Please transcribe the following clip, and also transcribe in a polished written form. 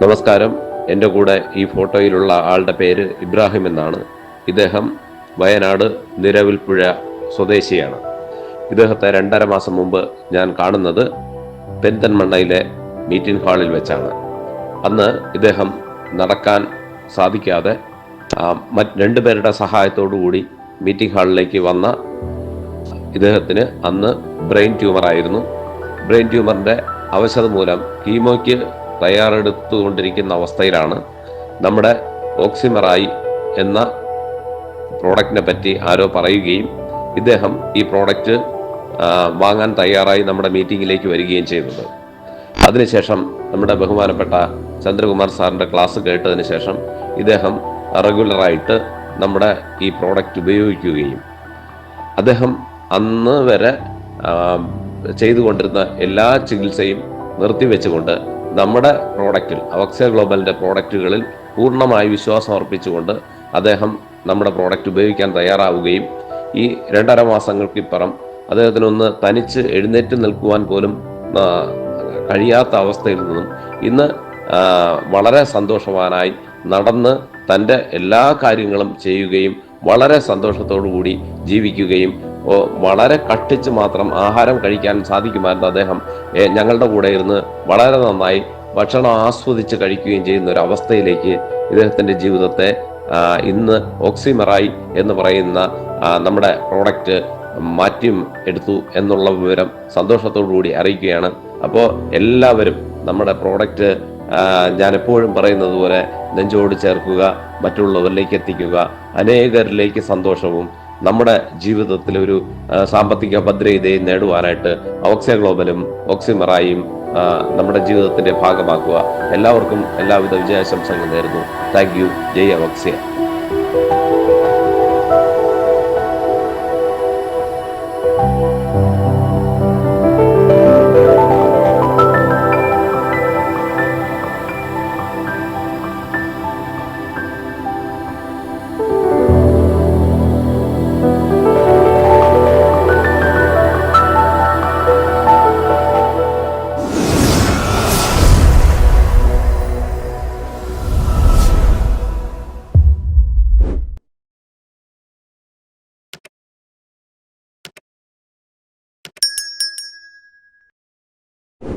നമസ്കാരം. എൻ്റെ കൂടെ ഈ ഫോട്ടോയിലുള്ള ആളുടെ പേര് ഇബ്രാഹിം എന്നാണ്. ഇദ്ദേഹം വയനാട് നിരവിൽപ്പുഴ സ്വദേശിയാണ്. ഇദ്ദേഹത്തെ 2.5 മാസം മുമ്പ് ഞാൻ കാണുന്നത് പെരിന്തൽമണ്ണയിലെ മീറ്റിംഗ് ഹാളിൽ വെച്ചാണ്. അന്ന് ഇദ്ദേഹം നടക്കാൻ സാധിക്കാതെ രണ്ടു പേരുടെ സഹായത്തോടു കൂടി മീറ്റിംഗ് ഹാളിലേക്ക് വന്ന ഇദ്ദേഹത്തിന് അന്ന് ബ്രെയിൻ ട്യൂമറായിരുന്നു. ബ്രെയിൻ ട്യൂമറിൻ്റെ അവശത മൂലം കീമോയ്ക്ക് തയ്യാറെടുത്തുകൊണ്ടിരിക്കുന്ന അവസ്ഥയിലാണ്. നമ്മുടെ ഓക്സിമറായി എന്ന പ്രോഡക്റ്റിനെ പറ്റി ആരോ പറയുകയും ഇദ്ദേഹം ഈ പ്രോഡക്റ്റ് വാങ്ങാൻ തയ്യാറായി നമ്മുടെ മീറ്റിങ്ങിലേക്ക് വരികയും ചെയ്തത്. അതിനുശേഷം നമ്മുടെ ബഹുമാനപ്പെട്ട ചന്ദ്രകുമാർ സാറിൻ്റെ ക്ലാസ് കേട്ടതിന് ശേഷം ഇദ്ദേഹം റെഗുലറായിട്ട് നമ്മുടെ ഈ പ്രോഡക്റ്റ് ഉപയോഗിക്കുകയും അദ്ദേഹം അന്ന് വരെ ചെയ്തുകൊണ്ടിരുന്ന എല്ലാ ചികിത്സയും നിർത്തിവെച്ചുകൊണ്ട് നമ്മുടെ പ്രോഡക്റ്റിൽ അവക്സിയ ഗ്ലോബലിൻ്റെ പ്രോഡക്റ്റുകളിൽ പൂർണ്ണമായി വിശ്വാസം അർപ്പിച്ചുകൊണ്ട് അദ്ദേഹം നമ്മുടെ പ്രോഡക്റ്റ് ഉപയോഗിക്കാൻ തയ്യാറാവുകയും ഈ 2.5 മാസങ്ങൾക്കിപ്പുറം അദ്ദേഹത്തിനൊന്ന് തനിച്ച് എഴുന്നേറ്റ് നിൽക്കുവാൻ പോലും കഴിയാത്ത അവസ്ഥയിൽ നിന്നും ഇന്ന് വളരെ സന്തോഷവാനായി നടന്ന് തൻ്റെ എല്ലാ കാര്യങ്ങളും ചെയ്യുകയും വളരെ സന്തോഷത്തോടു കൂടി ജീവിക്കുകയും വളരെ കഷ്ടിച്ച് മാത്രം ആഹാരം കഴിക്കാൻ സാധിക്കുമായിരുന്നു. അദ്ദേഹം ഞങ്ങളുടെ കൂടെ ഇരുന്ന് വളരെ നന്നായി ഭക്ഷണം ആസ്വദിച്ച് കഴിക്കുകയും ചെയ്യുന്ന ഒരു അവസ്ഥയിലേക്ക് ഇദ്ദേഹത്തിൻ്റെ ജീവിതത്തെ ഇന്ന് ഓക്സിമറായി എന്ന് പറയുന്ന നമ്മുടെ പ്രോഡക്റ്റ് മാറ്റി എടുത്തു എന്നുള്ള വിവരം സന്തോഷത്തോടു കൂടി അറിയിക്കുകയാണ്. അപ്പോൾ എല്ലാവരും നമ്മുടെ പ്രോഡക്റ്റ് ഞാൻ എപ്പോഴും പറയുന്നത് പോലെ നെഞ്ചോട് ചേർക്കുക, മറ്റുള്ളവരിലേക്ക് എത്തിക്കുക, അനേകരിലേക്ക് സന്തോഷവും നമ്മുടെ ജീവിതത്തിൽ ഒരു സാമ്പത്തിക ഭദ്രതയും നേടുവാനായിട്ട് അവക്സിയ ഗ്ലോബലും ഓക്സിമറായും നമ്മുടെ ജീവിതത്തിന്റെ ഭാഗമാക്കുക. എല്ലാവർക്കും എല്ലാവിധ വിജയാശംസകൾ നേരുന്നു. Thank you. ജയ് അവക്സിയ.